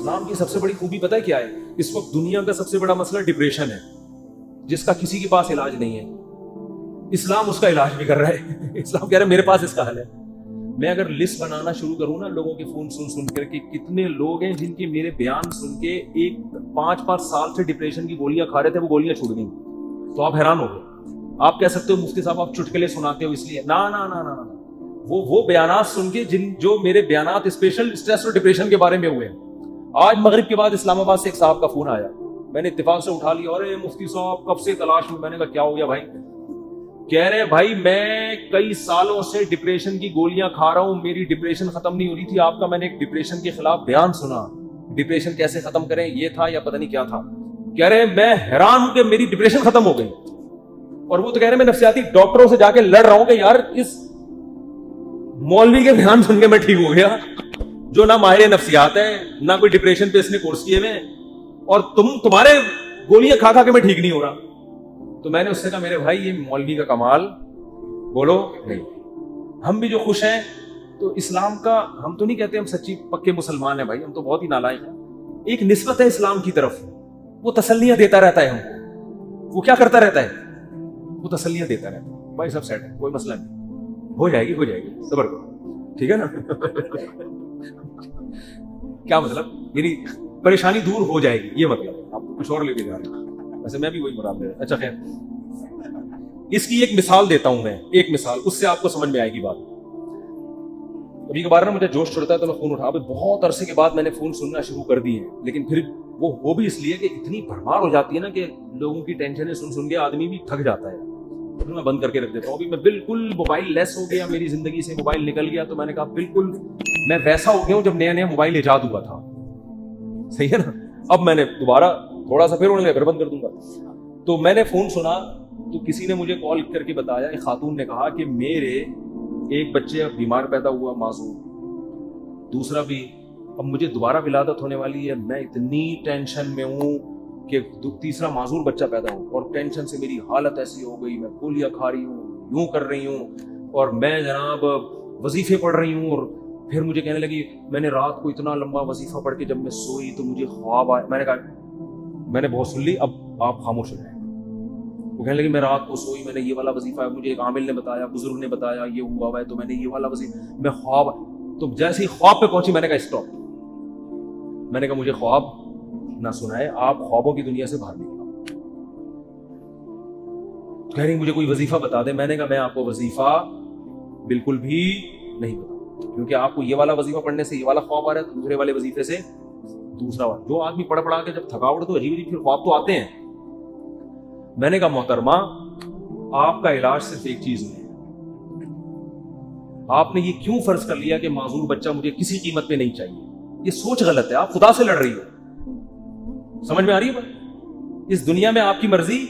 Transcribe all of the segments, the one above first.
اسلام کی سب سے بڑی خوبی پتہ ہے کیا ہے؟ اس وقت دنیا کا سب سے بڑا مسئلہ ڈپریشن ہے، جس کا کسی کے پاس علاج نہیں ہے، اسلام اس کا علاج بھی کر رہا ہے۔ اسلام کہہ رہا ہے میرے پاس اس کا حل ہے۔ میں اگر لسٹ بنانا شروع کروں نا لوگوں کے فون سن کر کے، کتنے لوگ ہیں جن کے میرے بیان سن کے 5 سال سے ڈپریشن کی گولیاں کھا رہے تھے، وہ گولیاں چھوٹ گئیں، تو آپ حیران ہو گئے۔ آپ کہہ سکتے ہو مفتی صاحب آپ چٹکلے سناتے ہو اس لیے، نا نا نا نا نا، وہ بیانات سن کے جو میرے بیانات اسپیشل اسٹریس اور ڈپریشن کے بارے میں ہوئے ہیں۔ آج مغرب کے بعد اسلام آباد سے ایک صاحب کا فون آیا، میں نے اتفاق سے اٹھا لیا، ارے مفتی صاحب کب سے تلاش میں؟ میں نے کہا کیا ہو گیا بھائی؟ کہہ رہے بھائی میں کئی سالوں سے ڈپریشن کی گولیاں کھا رہا ہوں، میری ڈپریشن ختم نہیں ہو رہی تھی، آپ کا میں نے ایک ڈپریشن کے خلاف بیان سنا، ڈپریشن کیسے ختم کریں یہ تھا یا پتہ نہیں کیا تھا۔ کہہ رہے میں حیران ہوں کہ میری ڈپریشن ختم ہو گئی، اور وہ تو کہہ رہے میں نفسیاتی ڈاکٹروں سے جا کے لڑ رہا ہوں کہ یار اس مولوی کے بیان سن کے میں ٹھیک ہو گیا، جو نہ ماہر نفسیات ہے نہ کوئی ڈپریشن پہ اس نے کورس کیے ہوئے، اور تمہارے گولیاں کھا کے میں ٹھیک نہیں ہو رہا۔ تو میں نے اس سے کہا میرے بھائی یہ مولوی کا کمال بولو نہیں، ہم بھی جو خوش ہیں تو اسلام کا، ہم تو نہیں کہتے ہم سچی پکے مسلمان ہیں بھائی، ہم تو بہت ہی نالائق ہیں، ایک نسبت ہے اسلام کی طرف، وہ تسلیاں دیتا رہتا ہے ہم کو۔ وہ کیا کرتا رہتا ہے؟ وہ تسلیاں دیتا رہتا ہے، بھائی سب سیٹ ہے، کوئی مسئلہ نہیں، ہو جائے گی، صبر کرو، ٹھیک ہے نا؟ کیا مطلب؟ یعنی پریشانی دور ہو جائے گی، یہ مطلب آپ کچھ اور لے کے جا رہے ہیں، ویسے میں بھی وہی مراد لے رہا ہوں۔ اچھا خیر، اس کی ایک مثال دیتا ہوں میں، ایک مثال، اس سے آپ کو سمجھ میں آئے گی بات۔ کبھی کبھار نا مجھے جوش چڑھتا ہے تو میں فون اٹھا، بہت عرصے کے بعد میں نے فون سننا شروع کر دی ہے، لیکن پھر وہ بھی اس لیے کہ اتنی بھرمار ہو جاتی ہے نا کہ لوگوں کی ٹینشنیں سن کے آدمی بھی تھک جاتا ہے، پھر میں بند کر کے رکھ دیتا ہوں۔ ابھی میں بالکل موبائل لیس ہو گیا، میری زندگی سے موبائل نکل گیا، تو میں نے کہا بالکل میں ویسا ہو گیا ہوں جب نیا موبائل ایجاد ہوا تھا، صحیح ہے نا؟ اب میں نے دوبارہ تھوڑا سا پھر ہونے لگا، پھر بند کر دوں گا۔ تو میں نے فون سنا تو کسی نے مجھے کال کر کے بتایا، ایک خاتون نے کہا کہ میرے ایک بچے اب بیمار پیدا ہوا معصوم، دوسرا بھی اب مجھے دوبارہ ولادت ہونے والی ہے، میں اتنی ٹینشن میں ہوں کہ تیسرا معذور بچہ پیدا ہو، اور ٹینشن سے میری حالت ایسی ہو گئی، میں گولیاں کھا رہی ہوں، یوں کر رہی ہوں، اور میں جناب وظیفے پڑھ رہی ہوں۔ اور پھر مجھے کہنے لگی میں نے رات کو اتنا لمبا وظیفہ پڑھ کے جب میں سوئی تو مجھے خواب آیا۔ میں نے کہا میں نے بہت سن لی، اب آپ خاموش ہو جائیں۔ وہ کہنے لگی میں رات کو سوئی، میں نے یہ والا وظیفہ ہے، مجھے ایک عامل نے بتایا، بزرگ نے بتایا یہ ہوا ہوا ہے، تو میں نے یہ والا وظیفہ، میں خواب، تو جیسے ہی خواب پہ پہنچی میں نے کہا اسٹاپ، میں نے کہا مجھے خواب نہ سنائے، آپ خوابوں کی دنیا سے باہر نکلو۔ کہہ رہی مجھے کوئی وظیفہ بتا دے۔ میں نے کہا میں آپ کو وظیفہ بالکل بھی نہیں بتا، کیونکہ آپ کو یہ والا وظیفہ پڑھنے سے یہ والا خواب آ رہا ہے، تو دوسرے والے وظیفے سے دوسرا والا۔ جو آدمی پڑھ کے جب تھکاوٹ تو عجیب پھر خواب تو آتے ہیں۔ میں نے کہا محترمہ آپ کا علاج صرف ایک چیز میں ہے، آپ نے یہ کیوں فرض کر لیا کہ معذور بچہ مجھے کسی قیمت پہ نہیں چاہیے؟ یہ سوچ غلط ہے، آپ خدا سے لڑ رہی ہو۔ سمجھ میں آ رہی ہے بات؟ اس دنیا میں آپ کی مرضی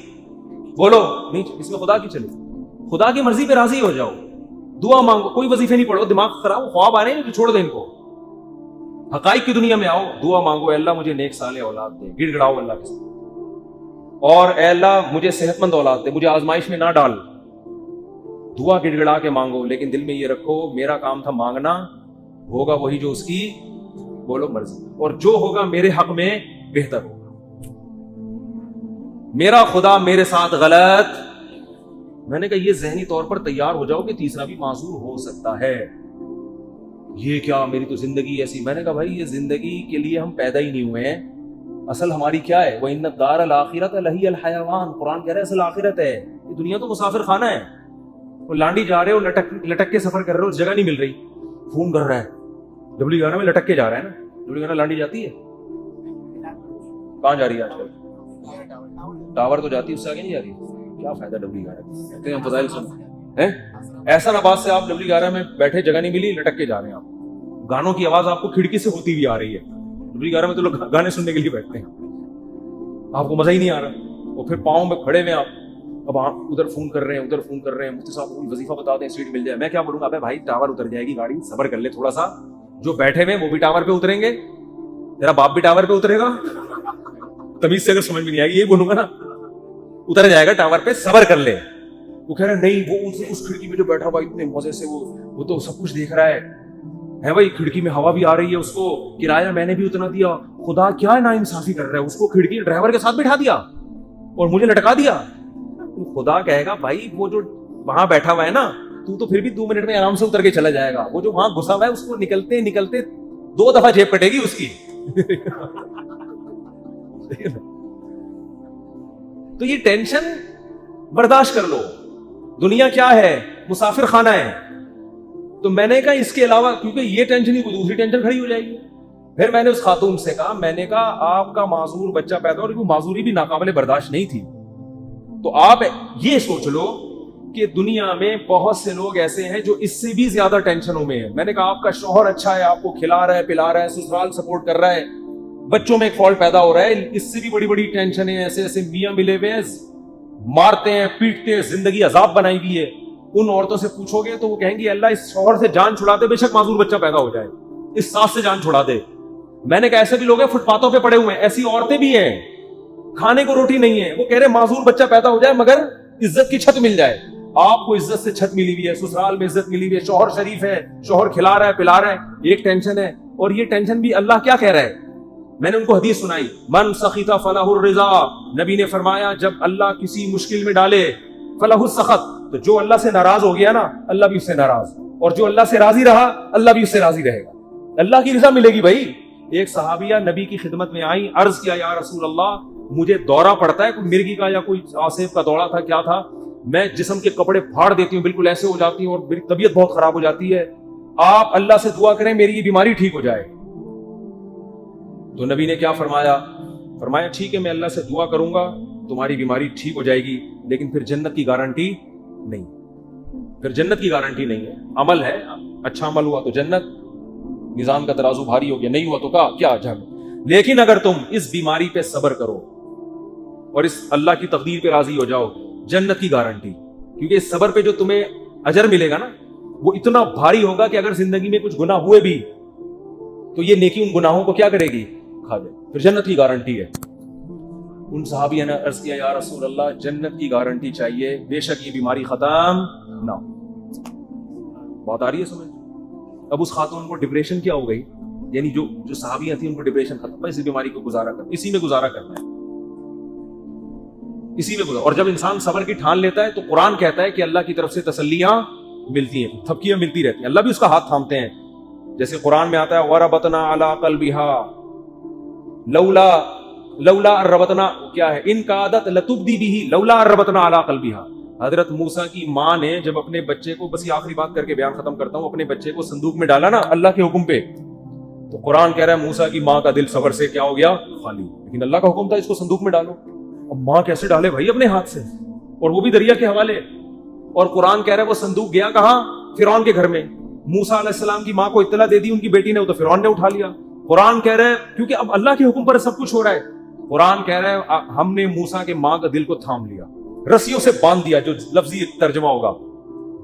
بولو نہیں، اس میں خدا کی چلے، خدا کی مرضی پہ راضی ہو جاؤ، دعا مانگو، کوئی وظیفے نہیں پڑھو، دماغ خراب، خواب آ رہے ہیں تو چھوڑ دیں ان کو، حقائق کی دنیا میں آؤ، دعا مانگو، اے اللہ مجھے نیک صالح اولاد دے، گڑ گڑاؤ اللہ کے ساتھ، اور اے اللہ مجھے صحت مند اولاد دے، مجھے آزمائش میں نہ ڈال، دعا گڑ گڑا کے مانگو، لیکن دل میں یہ رکھو میرا کام تھا مانگنا، ہوگا وہی جو اس کی بولو مرضی، اور جو ہوگا میرے حق میں بہتر ہوگا، میرا خدا میرے ساتھ غلط۔ میں نے کہا یہ ذہنی طور پر تیار ہو جاؤ کہ تیسرا بھی معذور ہو سکتا ہے۔ یہ کیا، میری تو زندگی ایسی۔ میں نے کہا بھائی یہ زندگی کے لیے ہم پیدا ہی نہیں ہوئے ہیں، اصل ہماری کیا ہے؟ وَإِنَّ الدَّارَ الْآخِرَةَ لَهِيَ الْحَيَوَانُ، قرآن کہہ رہا ہے اصل آخرت ہے، یہ دنیا تو مسافر خانہ ہے، وہ لانڈی جا رہے ہو، لٹک کے سفر کر رہے ہو، جگہ نہیں مل رہی، فون کر رہا ہے، W11 میں لٹک کے جا رہا ہے نا، W11 لانڈی جاتی ہے، کہاں جا رہی ہے آج کل؟ ٹاور تو جاتی ہے، اس سے آگے نہیں جا رہی، کیا فائدہ W11 کہتے ہیں ہم فضائل سن ایسا آباد سے آپ W11 میں بیٹھے، جگہ نہیں ملی، لٹک کے جا رہے ہیں آپ، گانوں کی آواز آپ کو کھڑکی سے ہوتی ہوئی آ رہی ہے، W11 میں تو لوگ گانے سننے کے لیے بیٹھتے ہیں، آپ کو مزہ ہی نہیں آ رہا، اور پھر پاؤں میں کھڑے ہوئے آپ، اب آپ ادھر فون کر رہے ہیں، ادھر فون کر رہے ہیں، مفتی صاحب کوئی وظیفہ بتا دیں، سیٹ مل جائے۔ میں کیا بولوں گا؟ ابے بھائی ٹاور اتر جائے گی گاڑی، صبر کر لے تھوڑا سا، جو بیٹھے ہوئے وہ بھی ٹاور پہ اتریں گے، تیرا باپ بھی ٹاور پہ اترے گا، تمیز سے اگر سمجھ میں نہیں آئے گی، یہ بولوں گا نا، اتر جائے گا ٹاور پہ، صبر کر لے۔ وہ کہہ رہا ہے نہیں، وہ اس کھڑکی میں جو بیٹھا ہوا اتنے مزے سے وہ تو سب کچھ دیکھ رہا ہے بھائی, کھڑکی میں ہوا بھی آ رہی ہے, اس کو کرایہ میں نے بھی اتنا دیا, خدا کیا ناانصافی کر رہا ہے, اس کو کھڑکی ڈرائیور کے ساتھ بٹھا دیا اور مجھے لٹکا دیا. خدا کہے گا بھائی وہ جو وہاں بیٹھا ہوا ہے نا, تو پھر بھی 2 منٹ میں آرام سے اتر کے چلا جائے گا, وہ جو وہاں گھسا ہوا ہے اس کو نکلتے نکلتے 2 دفعہ جیب کٹے گی اس کی. تو یہ ٹینشن برداشت کر لو. دنیا کیا ہے؟ مسافر خانہ ہے. تو میں نے کہا اس کے علاوہ, کیونکہ یہ ٹینشن ہی کوئی دوسری ٹینشن کھڑی ہو جائے گی. پھر میں نے اس خاتون سے کہا, میں نے کہا آپ کا معذور بچہ پیدا ہو, اور وہ معذوری بھی ناقابل برداشت نہیں تھی, تو آپ یہ سوچ لو کہ دنیا میں بہت سے لوگ ایسے ہیں جو اس سے بھی زیادہ ٹینشنوں میں ہیں. میں نے کہا آپ کا شوہر اچھا ہے, آپ کو کھلا رہا ہے پلا رہا ہے, سسرال سپورٹ کر رہا ہے, بچوں میں ایک فالٹ پیدا ہو رہا ہے, اس سے بھی بڑی بڑی ٹینشن ہے. ایسے ایسے میاں ملے ہوئے ہیں, مارتے ہیں پیٹتے ہیں, زندگی عذاب بنائی ہوئی ہے. ان عورتوں سے پوچھو گے تو وہ کہیں گی اللہ اس شوہر سے جان چھڑا دے, بے شک معذور بچہ پیدا ہو جائے, اس ساس سے جان چھڑا دے. میں نے کہا ایسے بھی لوگ ہیں فٹ پاتھوں پہ پڑے ہوئے ہیں, ایسی عورتیں بھی ہیں, کھانے کو روٹی نہیں ہے, وہ کہہ رہے معذور بچہ پیدا ہو جائے مگر عزت کی چھت مل جائے. آپ کو عزت سے چھت ملی ہوئی ہے, سسرال میں عزت ملی ہوئی ہے, شوہر شریف ہے, شوہر کھلا رہا ہے پلا رہا ہے, ایک ٹینشن ہے. اور یہ ٹینشن بھی اللہ کیا کہہ رہا ہے, میں نے ان کو حدیث سنائی, من سخط فلہ الرضا, نبی نے فرمایا جب اللہ کسی مشکل میں ڈالے فلہ السخط, تو جو اللہ سے ناراض ہو گیا نا اللہ بھی اس سے ناراض, اور جو اللہ سے راضی رہا اللہ بھی اس سے راضی رہے گا. اللہ کی رضا ملے گی بھائی. ایک صحابیہ نبی کی خدمت میں آئی, عرض کیا یا رسول اللہ مجھے دورہ پڑتا ہے, کوئی مرگی کا یا کوئی آصف کا دورہ تھا کیا تھا, میں جسم کے کپڑے پھاڑ دیتی ہوں, بالکل ایسے ہو جاتی ہوں اور میری طبیعت بہت خراب ہو جاتی ہے, آپ اللہ سے دعا کریں میری یہ بیماری ٹھیک ہو جائے. تو نبی نے کیا فرمایا, فرمایا ٹھیک ہے میں اللہ سے دعا کروں گا تمہاری بیماری ٹھیک ہو جائے گی, لیکن پھر جنت کی گارنٹی نہیں, پھر جنت کی گارنٹی نہیں ہے. عمل ہے, اچھا عمل ہوا تو جنت, نظام کا ترازو بھاری ہو گیا, نہیں ہوا تو کیا جنت. لیکن اگر تم اس بیماری پہ صبر کرو اور اس اللہ کی تقدیر پہ راضی ہو جاؤ, جنت کی گارنٹی. کیونکہ اس صبر پہ جو تمہیں اجر ملے گا نا وہ اتنا بھاری ہوگا کہ اگر زندگی میں کچھ گناہ ہوئے بھی تو یہ نیکی ان گناہوں کو کیا کرے گی, کھا جائے. پھر جنت کی گارنٹی ہے. ان صحابیہ نے عرض کیا یا رسول اللہ جنت کی گارنٹی چاہیے, بے شک یہ بیماری ختم نہ ہو. بات آ رہی ہے سمجھ؟ اب اس خاتون کو ڈپریشن کیا ہو گئی, یعنی جو صحابیاں تھیں ان کو ڈپریشن ختم, اس بیماری کو گزارا کرنا, اسی میں گزارا کرنا ہے, اسی میں گزارا. اور جب انسان صبر کی ٹھان لیتا ہے تو قرآن کہتا ہے کہ اللہ کی طرف سے تسلیاں ملتی ہیں, تھپکیاں ملتی رہتی ہیں, اللہ بھی اس کا ہاتھ تھامتے ہیں. جیسے قرآن میں آتا ہے وَرَبَطْنَا عَلَىٰ قَلْبِهَا لولا الربطنا, کیا ہے, ان کا عادت لتبدی بھی لولا الربطنا علی قلبها. حضرت موسیٰ کی ماں نے جب اپنے بچے کو, بس یہ آخری بات کر کے بیان ختم کرتا ہوں, اپنے بچے کو صندوق میں ڈالا نا اللہ کے حکم پہ, تو قرآن کہہ رہا ہے موسیٰ کی ماں کا دل صبر سے کیا ہو گیا, خالی. لیکن اللہ کا حکم تھا اس کو صندوق میں ڈالو. اب ماں کیسے ڈالے بھائی اپنے ہاتھ سے, اور وہ بھی دریا کے حوالے. اور قرآن کہہ رہا ہے وہ صندوق گیا کہاں, فرعون کے گھر میں. موسیٰ علیہ السلام کی ماں کو اطلاع دے دی ان کی بیٹی نے, تو فرعون نے اٹھا لیا. قرآن کہہ رہا ہے کیونکہ اب اللہ کے حکم پر سب کچھ ہو رہا ہے. قرآن کہہ رہا ہے ہم نے موسیٰ کے ماں کا دل کو تھام لیا, رسیوں سے باندھ دیا, جو لفظی ترجمہ ہوگا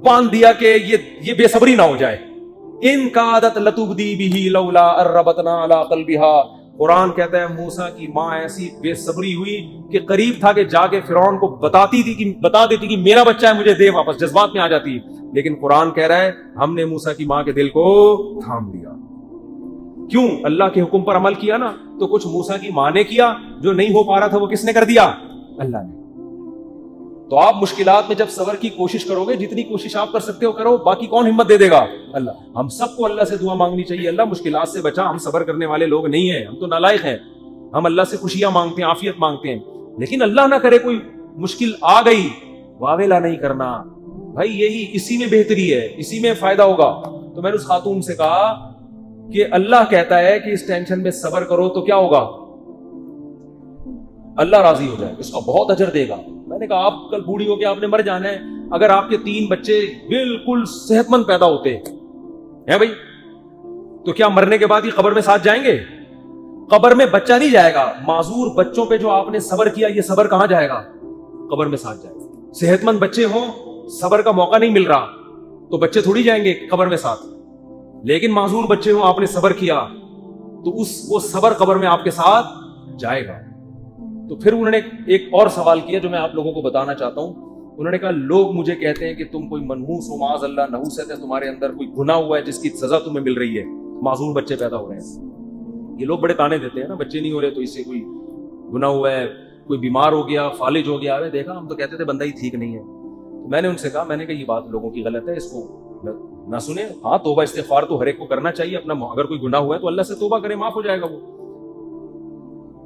باندھ دیا کہ یہ بے صبری نہ ہو جائے. ان کا عادت لتبدی بھی لولا الربطنا علی قلبها. قرآن کہتا ہے موسیٰ کی ماں ایسی بے صبری ہوئی کہ قریب تھا کہ جا کے فرعون کو بتا دیتی کہ میرا بچہ ہے مجھے دے واپس, جذبات میں آ جاتی. لیکن قرآن کہہ رہا ہے ہم نے موسیٰ کی ماں کے دل کو تھام لیا. کیوں؟ اللہ کے حکم پر عمل کیا نا. تو کچھ موسیٰ کی ماں نے کیا, جو نہیں ہو پا رہا تھا وہ کس نے کر دیا, اللہ نے. تو آپ مشکلات میں جب صبر کی کوشش کرو گے, جتنی کوشش آپ کر سکتے ہو کرو, باقی کون ہمت دے دے گا, اللہ. ہم سب کو اللہ سے دعا مانگنی چاہیے, اللہ مشکلات سے بچا, ہم صبر کرنے والے لوگ نہیں ہیں, ہم تو نالائق ہیں. ہم اللہ سے خوشیاں مانگتے ہیں, عافیت مانگتے ہیں, لیکن اللہ نہ کرے کوئی مشکل آ گئی, واویلا نہیں کرنا بھائی, یہی اسی میں بہتری ہے, اسی میں فائدہ ہوگا. تو میں نے اس خاتون سے کہا کہ اللہ کہتا ہے کہ اس ٹینشن میں صبر کرو تو کیا ہوگا, اللہ راضی ہو جائے, اس کا بہت اجر دے گا. میں نے کہا آپ کل بوڑھی ہو کے آپ نے مر جانا ہے, اگر آپ کے 3 بچے بالکل صحت مند پیدا ہوتے ہیں بھائی, تو کیا مرنے کے بعد یہ قبر میں ساتھ جائیں گے؟ قبر میں بچہ نہیں جائے گا. معذور بچوں پہ جو آپ نے صبر کیا, یہ صبر کہاں جائے گا, قبر میں ساتھ جائے گا. صحت مند بچے ہوں, صبر کا موقع نہیں مل رہا, تو بچے تھوڑی جائیں گے قبر میں ساتھ. لیکن معذور بچے ہوں, آپ نے صبر کیا, تو وہ صبر قبر میں آپ کے ساتھ جائے گا. تو پھر انہوں نے ایک اور سوال کیا جو میں آپ لوگوں کو بتانا چاہتا ہوں انہوں نے کہا لوگ مجھے کہتے ہیں کہ تم کوئی منحوس ہو، معاذ اللہ، نحوست ہے تمہارے اندر، کوئی گناہ ہوا ہے جس کی سزا تمہیں مل رہی ہے، معصوم بچے پیدا ہو رہے ہیں. یہ لوگ بڑے تانے دیتے ہیں نا، بچے نہیں ہو رہے تو اس سے کوئی گناہ ہوا ہے، کوئی بیمار ہو گیا، فالج ہو گیا. دیکھا ہم تو کہتے تھے بندہ ہی ٹھیک نہیں ہے. میں نے ان سے کہا، میں نے کہا یہ بات لوگوں کی غلط ہے، اس کو نہ سنیں. ہاں توبہ استغفار تو ہر ایک کو کرنا چاہیے اپنا، اگر کوئی گناہ ہوا ہے تو اللہ سے توبہ کرے، معاف ہو جائے گا وہ.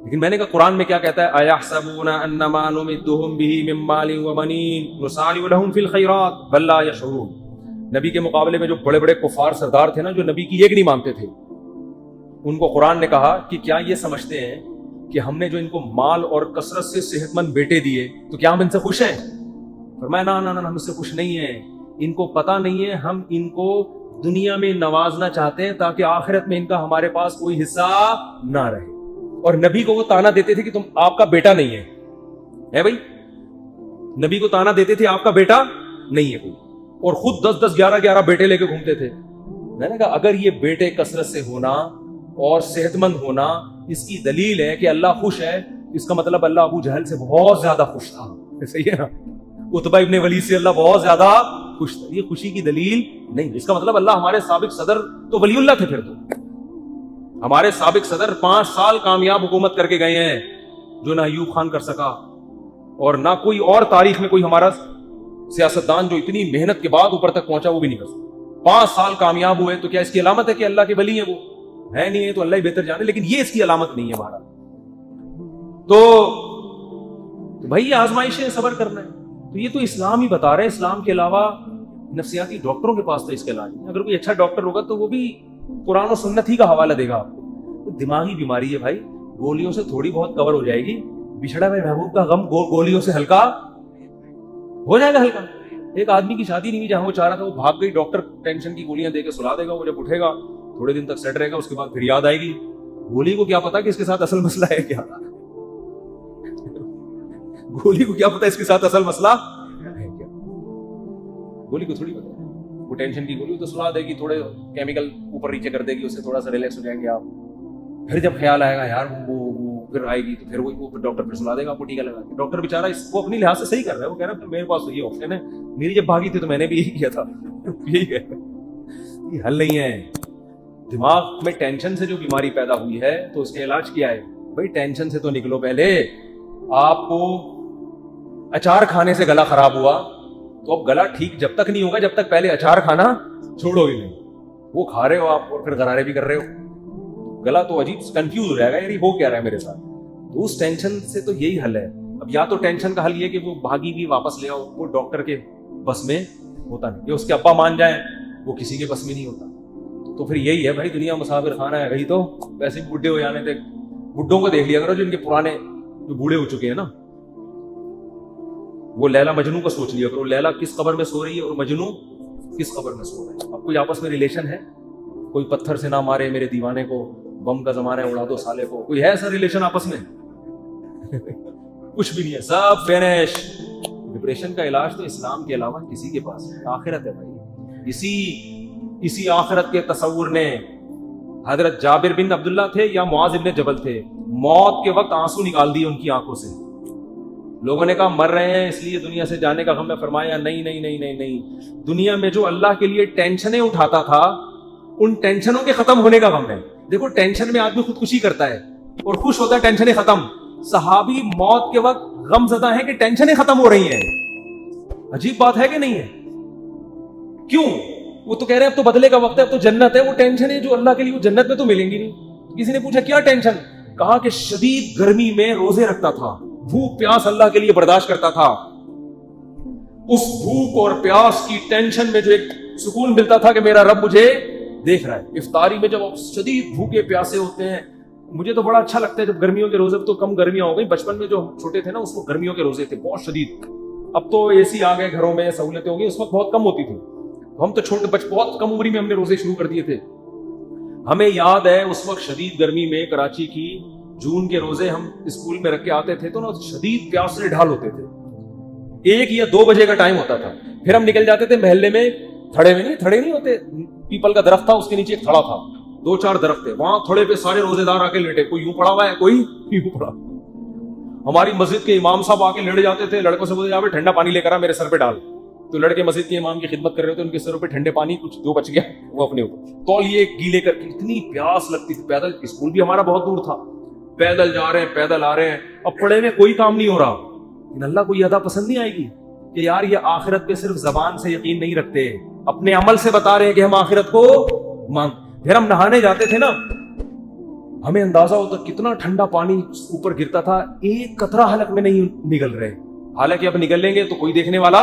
لیکن میں نے کہا قرآن میں کیا کہتا ہے، اَيَحْسَبُونَ أَنَّمَا نُمِدُّهُم بِهِ مِن مَّالٍ وَبَنِينَ نُسَارِعُ لَهُمْ فِي الْخَيْرَاتِ بَل لَّا يَشْعُرُونَ. نبی کے مقابلے میں جو بڑے بڑے کفار سردار تھے نا، جو نبی کی ایک نہیں مانتے تھے، ان کو قرآن نے کہا کہ کیا یہ سمجھتے ہیں کہ ہم نے جو ان کو مال اور کثرت سے صحت مند بیٹے دیے تو کیا ہم ان سے خوش ہیں؟ فرمایا نہ ہم اس سے خوش نہیں ہیں. ان کو پتہ نہیں ہے ہم ان کو دنیا میں نوازنا چاہتے ہیں تاکہ آخرت میں ان کا ہمارے پاس کوئی حصہ نہ رہے. اور نبی کو وہ تانا دیتے تھے کہ تم آپ کا بیٹا نہیں ہے بھائی، نبی کو تانا دیتے تھے آپ کا بیٹا نہیں ہے کوئی، اور خود 10 11 بیٹے لے کے گھومتے تھے. میں نے کہا اگر یہ بیٹے کثرت سے ہونا اور صحت مند ہونا اس کی دلیل ہے کہ اللہ خوش ہے، اس کا مطلب اللہ ابو جہل سے بہت زیادہ خوش تھا. صحیح ہے نا؟ عتبہ ابن ولید سے اللہ بہت زیادہ خوش تھا. یہ خوشی کی دلیل نہیں. اس کا مطلب اللہ ہمارے سابق صدر تو ولی اللہ تھے. پھر تو ہمارے سابق صدر 5 سال کامیاب حکومت کر کے گئے ہیں، جو نہ ایوب خان کر سکا اور نہ کوئی اور تاریخ میں کوئی ہمارا سیاستدان جو اتنی محنت کے بعد اوپر تک پہنچا وہ بھی نہیں کر سکا. 5 سال کامیاب ہوئے تو کیا اس کی علامت ہے کہ اللہ کے ولی ہیں؟ وہ ہے نہیں ہے تو اللہ ہی بہتر جانے، لیکن یہ اس کی علامت نہیں ہے ہمارا. تو بھائی آزمائشیں صبر کرنا ہے. تو یہ تو اسلام ہی بتا رہے ہیں. اسلام کے علاوہ نفسیاتی ڈاکٹروں کے پاس تو اس کا علاج نہیں. اگر کوئی اچھا ڈاکٹر ہوگا تو وہ بھی قرآن و سنت ہی کا حوالہ دے گا آپ کو. دماغی بیماری ہے بھائی، گولیوں سے تھوڑی بہت کور ہو جائے گی. بچھڑا ہوئے محبوب کا غم گولیوں سے ہلکا ہو جائے گا. ہلکا ایک آدمی کی شادی نہیں ہوئی جہاں وہ چاہ رہا تھا، وہ بھاگ گئی، ڈاکٹر ٹینشن کی گولیاں دے کے سلا دے گا. وہ جب اٹھے گا تھوڑے دن تک سیٹ رہے گا، اس کے بعد پھر یاد آئے گی. گولی کو کیا پتا کہ اس کے ساتھ اصل مسئلہ ہے کیا؟ گولی کو کیا پتا اس کے ساتھ اصل مسئلہ ہے کیا؟ گولی کو تھوڑی پتا. وہ ٹینشن کی گولی تو سلا دے گی، تھوڑے کیمیکل اوپر نیچے کر دے گی، اس سے تھوڑا سا ریلیکس ہو جائیں گے آپ. پھر جب خیال آئے گا یار وہ پھر آئے گی تو پھر وہ ڈاکٹر پھر سلا دے گا آپ کو ٹیکا لگا کے. ڈاکٹر بیچارہ اس کو اپنی لحاظ سے صحیح کر رہا ہے. وہ کہہ رہا ہے میرے پاس تو یہ آپشن ہے، میری جب بھاگی تھی تو میں نے بھی یہی کیا تھا. یہی ہے، یہ حل نہیں ہے. دماغ میں ٹینشن سے جو بیماری پیدا ہوئی ہے تو اس کا علاج کیا ہے بھائی؟ ٹینشن سے تو نکلو. پہلے آپ کو اچار کھانے سے گلا خراب ہوا تو اب گلا ٹھیک جب تک نہیں ہوگا جب تک پہلے اچار کھانا چھوڑو ہی نہیں. وہ کھا رہے ہو آپ اور پھر غرارے بھی کر رہے ہو، گلا تو عجیب کنفیوز ہو جائے گا، یعنی ہو کیا رہا ہے میرے ساتھ. تو اس ٹینشن سے تو یہی حل ہے. اب یا تو ٹینشن کا حل یہ کہ وہ بھاگی بھی واپس لے آؤ، وہ ڈاکٹر کے بس میں ہوتا نہیں. یہ اس کے ابا مان جائیں وہ کسی کے بس میں نہیں ہوتا. تو پھر یہی ہے بھائی، دنیا مسافر خانہ ہے. گئی تو ویسے بھی بڈھے ہو جانے تھے. بڈھوں کو دیکھ لیا کرو جو ان کے پرانے جو بوڑھے ہو چکے ہیں نا، وہ لیلا مجنوں کا سوچ لیا کرو. لیلا کس قبر میں سو رہی ہے اور مجنوں کس قبر میں سو رہا ہے. اب کوئی آپس میں ریلیشن ہے؟ کوئی پتھر سے نہ مارے میرے دیوانے کو، بم کا زمانہ ہے اڑا دو سالے کو. کوئی ہے ایسا ریلیشن آپس میں؟ کچھ بھی نہیں ہے، سب فینش. ڈپریشن کا علاج تو اسلام کے علاوہ کسی کے پاس ہے. آخرت ہے بھائی. اسی آخرت کے تصور نے حضرت جابر بن عبداللہ تھے یا معاذ بن جبل تھے، موت کے وقت آنسو نکال دیے ان کی آنکھوں سے. لوگوں نے کہا مر رہے ہیں اس لیے دنیا سے جانے کا غم ہے. فرمایا نہیں نہیں نہیں نہیں نہیں، دنیا میں جو اللہ کے لیے ٹینشنیں اٹھاتا تھا ان ٹینشنوں کے ختم ہونے کا غم ہے. دیکھو ٹینشن میں آدمی خودکشی کرتا ہے اور خوش ہوتا ہے ٹینشنیں ختم. صحابی موت کے وقت غم زدہ ہے کہ ٹینشنیں ختم ہو رہی ہیں. عجیب بات ہے کہ نہیں ہے؟ کیوں؟ وہ تو کہہ رہے ہیں اب تو بدلے کا وقت ہے، اب تو جنت ہے. وہ ٹینشن ہے جو اللہ کے لیے وہ جنت میں تو ملیں گی نہیں. کسی نے پوچھا کیا ٹینشن؟ کہا کہ شدید گرمی میں روزے رکھتا تھا، بھوک پیاس اللہ کے لیے برداشت کرتا تھا. اس بھوک اور پیاس کی ٹینشن میں جو ایک سکون ملتا تھا کہ میرا رب مجھے دیکھ رہا ہے. افطاری میں جب آپ شدید بھوکے پیاسے ہوتے ہیں، مجھے تو بڑا اچھا لگتا ہے جب گرمیوں کے روزے، تو کم گرمیاں ہو گئی. بچپن میں جو چھوٹے تھے نا اس وقت گرمیوں کے روزے تھے بہت شدید. اب تو اے سی آ گئے گھروں میں، سہولتیں ہو گئی. اس وقت بہت کم ہوتی تھی. ہم تو چھوٹے بہت کم عمری میں ہم نے روزے شروع کر دیے تھے. ہمیں یاد ہے اس وقت شدید گرمی میں کراچی کی جون کے روزے ہم اسکول میں رکھ کے آتے تھے تو نا شدید پیاس سے ڈھال ہوتے تھے. 1 یا 2 بجے کا ٹائم ہوتا تھا. پھر ہم نکل جاتے تھے محلے میں. تھڑے نہیں ہوتے، پیپل کا درخت تھا، اس کے نیچے ایک تھڑا تھا، 2-4 درخت تھے. وہاں تھڑے پہ سارے روزے دار آ کے لیٹے. کوئی یوں پڑا ہوا ہے، کوئی یوں پڑا. ہماری مسجد کے امام صاحب آ کے لڑ جاتے تھے, لڑکوں سے بولتے یہاں پہ ٹھنڈا پانی لے کر آ میرے سر پہ ڈال, تو لڑکے مسجد کے امام کی خدمت کر رہے ہوتے, ان کے سروں پہ ٹھنڈے پانی کچھ دو بچ گیا وہ اپنے اوپر تولیے گیلے کر کے, اتنی پیاس لگتی تھی. پیدل اسکول بھی ہمارا بہت دور تھا, پیدل جا رہے ہیں پیدل آ رہے ہیں, اب پڑھے میں کوئی کام نہیں ہو رہا. لیکن اللہ کو یہ ادا پسند نہیں آئے گی کہ یار یہ آخرت پہ صرف زبان سے یقین نہیں رکھتے, اپنے عمل سے بتا رہے ہیں کہ ہم آخرت کو مانگ. پھر ہم نہانے جاتے تھے نا, ہمیں اندازہ ہوتا کتنا ٹھنڈا پانی اوپر گرتا تھا, ایک قطرہ حلق میں نہیں نگل رہے, حالانکہ اب نگل لیں گے تو کوئی دیکھنے والا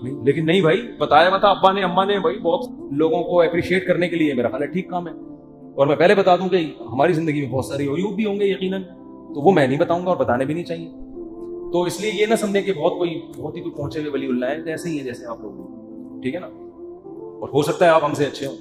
نہیں. لیکن نہیں بھائی, بتایا تھا ابا نے اماں نے, بھائی بہت لوگوں کو اپریشیٹ کرنے کے لیے, میرا خیال ہے ٹھیک کام ہے. اور میں پہلے بتا دوں کہ ہماری زندگی میں بہت سارے عیوب بھی ہوں گے یقیناً, تو وہ میں نہیں بتاؤں گا اور بتانے بھی نہیں چاہیے. تو اس لیے یہ نہ سمجھے کہ بہت ہی کوئی پہنچے ہوئے ولی اللہ ہے, جیسے ہی ہے جیسے آپ لوگ, ٹھیک ہے نا, اور ہو سکتا ہے آپ ہم سے اچھے ہوں.